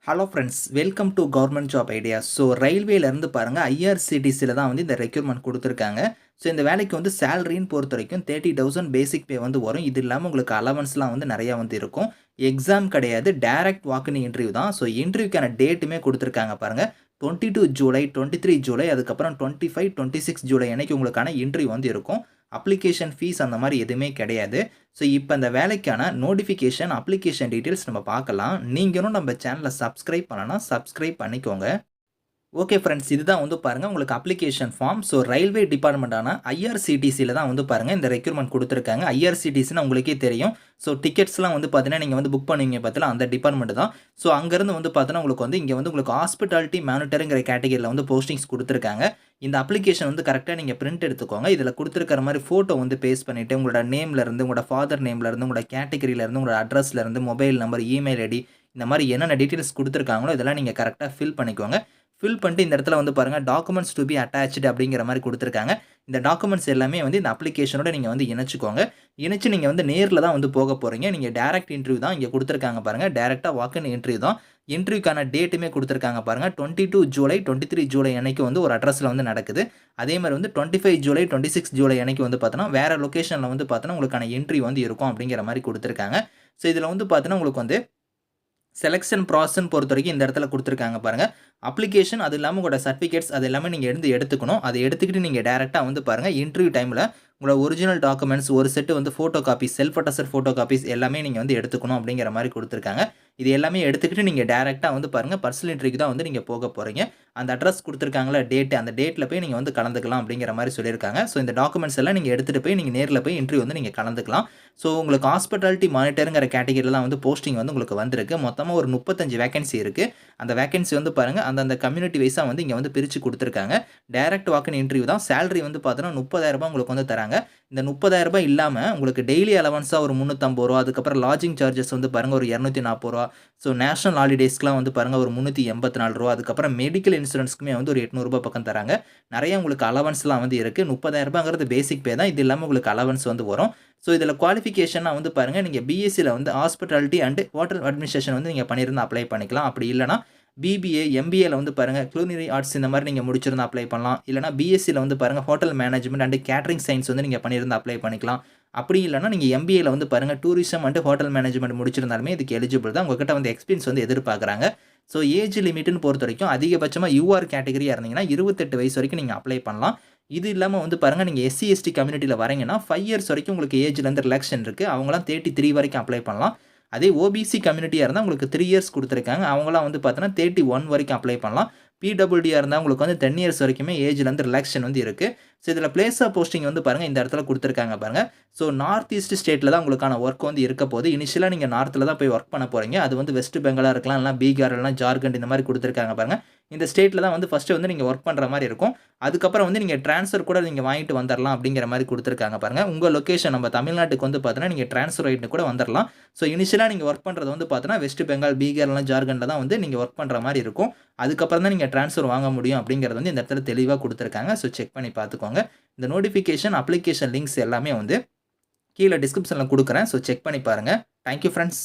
Hello friends, welcome to government job ideas. So ரயில்வேலேருந்து பாருங்கள், ஐஆர்சிடிசியில் தான் வந்து இந்த ரெக்யூர்மெண்ட் கொடுத்துருக்காங்க. ஸோ இந்த வேலைக்கு வந்து சேலரின்னு பொறுத்த வரைக்கும் 30,000 பேசிக் பே வந்து வரும். இது இல்லாமல் உங்களுக்கு அலவன்ஸ்லாம் வந்து நிறையா வந்து இருக்கும். எக்ஸாம் கிடையாது, டைரக்ட் வாக்கின் இன்டர்வியூ தான். ஸோ இன்டர்வியூக்கான டேட்டுமே கொடுத்துருக்காங்க பாருங்கள். 22 ஜூலை, 23 ஜூலை, அதுக்கப்புறம் 25, 26 ஜூலை அன்னைக்கு உங்களுக்கான இன்டர்வியூ வந்து இருக்கும். அப்ளிகேஷன் ஃபீஸ் அந்த மாதிரி எதுவுமே கிடையாது. ஸோ இப்போ இந்த வேலைக்கான நோட்டிஃபிகேஷன், அப்ளிகேஷன் டீட்டெயில்ஸ் நம்ம பார்க்கலாம். நீங்களும் நம்ம சேனலை சப்ஸ்கிரைப் பண்ணலனா சப்ஸ்கிரைப் பண்ணிக்கோங்க. ஓகே ஃப்ரெண்ட்ஸ், இதுதான் வந்து பாருங்கள் உங்களுக்கு அப்ளிகேஷன் ஃபார்ம். ஸோ ரயில்வே டிபார்ட்மெண்ட்டான ஐஆர்சிடிசியில் தான் வந்து பாருங்கள் இந்த ரெக்யூர்மெண்ட் கொடுத்துருக்காங்க. ஐஆர்சிடிசின்னு உங்களுக்கே தெரியும். ஸோ டிக்கெட்ஸ்லாம் வந்து பார்த்தீங்கன்னா நீங்கள் வந்து புக் பண்ணுவீங்க பார்த்தீங்கன்னா அந்த டிபார்ட்மெண்ட் தான். ஸோ அங்கேருந்து வந்து பார்த்தீங்கன்னா உங்களுக்கு வந்து இங்கே வந்து உங்களுக்கு ஹாஸ்பிட்டாலிட்டி மானிட்டருங்கிற கேட்டகரியில் வந்து போஸ்டிங்ஸ் கொடுத்துருக்காங்க. இந்த அப்ளிகேஷன் வந்து கரெக்டாக நீங்கள் பிரிண்ட் எடுத்துக்கோங்க. இதில் கொடுத்துருக்கிற மாதிரி ஃபோட்டோ வந்து பேஸ்ட் பண்ணிவிட்டு உங்களோட நேம்லேருந்து, உங்களோட ஃபாதர் நேம்லேருந்து, உங்களோட கேட்டகரியிலேருந்து, உங்களோட அட்ரஸ்லேருந்து, மொபைல் நம்பர், இமெயில் ஐடி, இந்த மாதிரி என்னென்ன டீட்டெயில்ஸ் கொடுத்துருக்காங்களோ இதெல்லாம் நீங்கள் கரெக்டாக ஃபில் பண்ணிக்கோங்க. ஃபில் பண்ணிட்டு இந்த இடத்துல வந்து பாருங்கள் டாக்குமெண்ட்ஸ் டு பி அட்டாச்டு அப்படிங்கிற மாதிரி கொடுத்துருக்காங்க. இந்த டாக்குமெண்ட்ஸ் எல்லாமே வந்து இந்த அப்ளிகேஷனோட நீங்கள் வந்து இணைச்சிக்கோங்க. இணைச்சு நீங்கள் வந்து நேரில் தான் வந்து போக போகிறீங்க. நீங்கள் டேரக்ட் இன்டர்வியூ தான் இங்கே கொடுத்துருக்காங்க பாருங்கள். டேரெக்டாக வாக்கின் இன்டர்வியூ தான். இன்டர்வியூக்கான டேட்டுமே கொடுத்துருக்காங்க பாருங்கள். 22 ஜூலை, 23 ஜூலை அன்னைக்கு வந்து ஒரு அட்ரஸில் வந்து நடக்குது. அதே மாதிரி வந்து 25 ஜூலை, 26 ஜூலை அன்னைக்கு வந்து பார்த்தோன்னா வேறு லொக்கேஷனில் வந்து பார்த்தோன்னா உங்களுக்கான இன்டர்வியூ வந்து இருக்கும் அப்படிங்கிற மாதிரி கொடுத்துருக்காங்க. ஸோ இதில் வந்து பார்த்தோன்னா உங்களுக்கு வந்து செலெக்ஷன் ப்ராசஸ்ன்னு பொறுத்த வரைக்கும் இந்த இடத்துல கொடுத்துருக்காங்க பாருங்கள். அப்ளிகேஷன் அது இல்லாமல் உங்களோட சர்டிஃபிகேட்ஸ் அது எல்லாமே நீங்கள் எடுத்துக்கணும். அதை எடுத்துக்கிட்டு நீங்கள் டேரெக்டாக வந்து பாருங்கள் இன்டர்வியூ டைமில் உங்களோட ஒரிஜினல் டாக்குமெண்ட்ஸ் ஒரு செட்டு வந்து photo copies, self attested photo copies எல்லாமே நீங்கள் வந்து எடுத்துக்கணும் அப்படிங்கிற மாதிரி கொடுத்துருக்காங்க. இது எல்லாமே எடுத்துக்கிட்டு நீங்கள் டேரெக்டாக வந்து பாருங்கள் பர்சனல் இன்டர்வியூக்கு தான் வந்து நீங்கள் போக போகிறீங்க. அந்த அட்ரஸ் கொடுத்துருக்காங்களா டேட்டு, அந்த டேட்டில் போய் நீங்கள் வந்து கலந்துக்கலாம் அப்படிங்கிற மாதிரி சொல்லியிருக்காங்க. ஸோ இந்த டாக்குமெண்ட்ஸ் எல்லாம் நீங்கள் எடுத்துகிட்டு போய் நீங்கள் நேரில் போய் இன்டர்வியூ வந்து நீங்கள் கலந்துக்கலாம். ஸோ உங்களுக்கு ஹாஸ்பிட்டாலிட்டி மானிட்டருங்கிற கேட்டகரியில் தான் வந்து போஸ்டிங் வந்து உங்களுக்கு வந்திருக்கு. மொத்தமாக ஒரு 35 வேகன்சி இருக்குது. அந்த வேகன்சி வந்து பாருங்கள் அந்தந்த கம்யூனிட்டி வைஸாக வந்து இங்கே வந்து பிரித்து கொடுத்துருக்காங்க. டைரக்ட் வாக்கின் இன்டர்வியூ தான். சேலரி வந்து பார்த்தோன்னா 30,000 உங்களுக்கு வந்து தராங்க. இந்த 30,000 இல்லாமல் உங்களுக்கு டெய்லி அலவன்ஸாக ஒரு 350 ரூபா, அதுக்கப்புறம் லாட்ஜிங் சார்ஜஸ் வந்து பாருங்கள் ஒரு 240 ரூபா. ஸோ நேஷனல் ஹாலிடேஸ்க்குலாம் வந்து பாருங்கள் ஒரு 384 ரூபா. அதுக்கப்புறம் மெடிக்கல் இன்சூரன்ஸ்க்குமே வந்து ஒரு 800 ரூபா பக்கம் தராங்க. நிறைய உங்களுக்கு அலவன்ஸ்லாம் வந்து இருக்குது. 30,000ங்கிறது பேசிக் பே தான். இது இல்லாமல் உங்களுக்கு அலவன்ஸ் வந்து வரும். ஸோ இதில் குவாலிஃபிகேஷனாக வந்து பாருங்கள் நீங்கள் பிஎஸ்சியில் வந்து ஹாஸ்பிட்டாலிட்டி அண்ட் ஹோட்டல் அட்மினிஸ்ட்ரேஷன் வந்து நீங்கள் பண்ணியிருந்தால் அப்ளை பண்ணிக்கலாம். அப்படி இல்லைனா பிபிஏ, எம்பிஏல வந்து பாருங்கள் culinary ஆர்ட்ஸ் இந்த மாதிரி நீங்கள் முடிச்சிருந்தா அப்ளை பண்ணலாம். இல்லைனா பிஎஸ்சியில் வந்து பாருங்கள் hotel management and catering science வந்து நீங்கள் பண்ணியிருந்தா அப்ளை பண்ணிக்கலாம். அப்படி இல்லைனா நீங்கள் எம்பிஏல வந்து பாருங்கள் டூரிசம் அண்ட் ஹோட்டல் மேனேஜ்மெண்ட் முடிச்சிருந்தாலுமே இதுக்கு எலிஜிபிள் தான். உங்ககிட்ட வந்து எக்ஸ்பீரியன்ஸ் வந்து எதிர்பார்க்குறாங்க. ஸோ ஏஜ் லிமிட்னு பொறுத்த வரைக்கும் அதிகபட்சமாக யூஆர் கேட்டகரியாக இருந்தீங்கன்னா 28 வயசு வரைக்கும் நீங்கள் அப்ளை பண்ணலாம். இது இல்லாமல் வந்து பாருங்கள் நீங்கள் எஸ்சி எஸ்டி கம்யூனிட்டியில் வரீங்கன்னா 5 இயர்ஸ் வரைக்கும் உங்களுக்கு ஏஜ்லேருந்து ரிலாக்ஷன் இருக்குது. அவங்களாம் 33 வரைக்கும் அப்ளை பண்ணலாம். அதே ஓபிசி கம்யூனிட்டியாக இருந்தால் உங்களுக்கு 3 இயர்ஸ் கொடுத்துருக்காங்க. அவங்களாம் வந்து பார்த்தோன்னா 31 வரைக்கும் அப்ளை பண்ணலாம். பிடபிள்யூடியாக இருந்தால் உங்களுக்கு வந்து 10 இயர்ஸ் வரைக்குமே ஏஜ்லேருந்து ரிலாக்ஷன் வந்து இருக்குது. ஸோ இதில் பிளேஸ் ஆஃப் போஸ்டிங் வந்து பாருங்கள் இந்த இடத்துல கொடுத்துருக்காங்க பாருங்கள். ஸோ நார்த் ஈஸ்ட் ஸ்டேட்டில் தான் உங்களுக்கான ஒர்க் வந்து இருக்க போது. இனிஷியலாக நீங்கள் நார்த்தில் தான் போய் ஒர்க் பண்ண போகிறீங்க. அது வந்து வெஸ்ட் பெங்காலாக இருக்கலாம், இல்லைனா பீகார், இல்லைனா ஜார்க்கண்ட் இந்த மாதிரி கொடுத்துருக்காங்க பாருங்கள். இந்த ஸ்டேட்டில் தான் வந்து ஃபஸ்ட்டு வந்து நீங்கள் ஒர்க் பண்ணுற மாதிரி இருக்கும். அதுக்கப்புறம் வந்து நீங்கள் ட்ரான்ஸ்ஃபர் கூட நீங்கள் வாங்கிட்டு வந்துடலாம் அப்படிங்கிற மாதிரி கொடுத்துருக்காங்க பாருங்கள். உங்கள் லொக்கேஷன் நம்ம தமிழ்நாட்டுக்கு வந்து பார்த்தோன்னா நீங்கள் ட்ரான்ஸ்ஃபர் ஆகிட்டு கூட வந்துடலாம். ஸோ இனிஷியலாக நீங்கள் ஒர்க் பண்ணுறது வந்து பார்த்தோன்னா வெஸ்ட் பெங்கால், பீகார், இல்லைனா ஜார்க்கண்டில் தான் வந்து நீங்கள் ஒர்க் பண்ணுற மாதிரி இருக்கும். அதுக்கப்புறம் தான் நீங்கள் ட்ரான்ஸ்ஃபர் வாங்க முடியும் அப்படிங்கிறது வந்து இந்த இடத்துல தெளிவாக கொடுத்துருக்காங்க. ஸோ செக் பண்ணி பார்த்துக்கோங்க. இந்த நோட்டிஃபிகேஷன், அப்ளிகேஷன் லிங்க்ஸ் எல்லாமே வந்து கீழே டிஸ்கிரிப்ஷனில் கொடுக்குறேன். ஸோ செக் பண்ணி பாருங்கள். Thank you friends.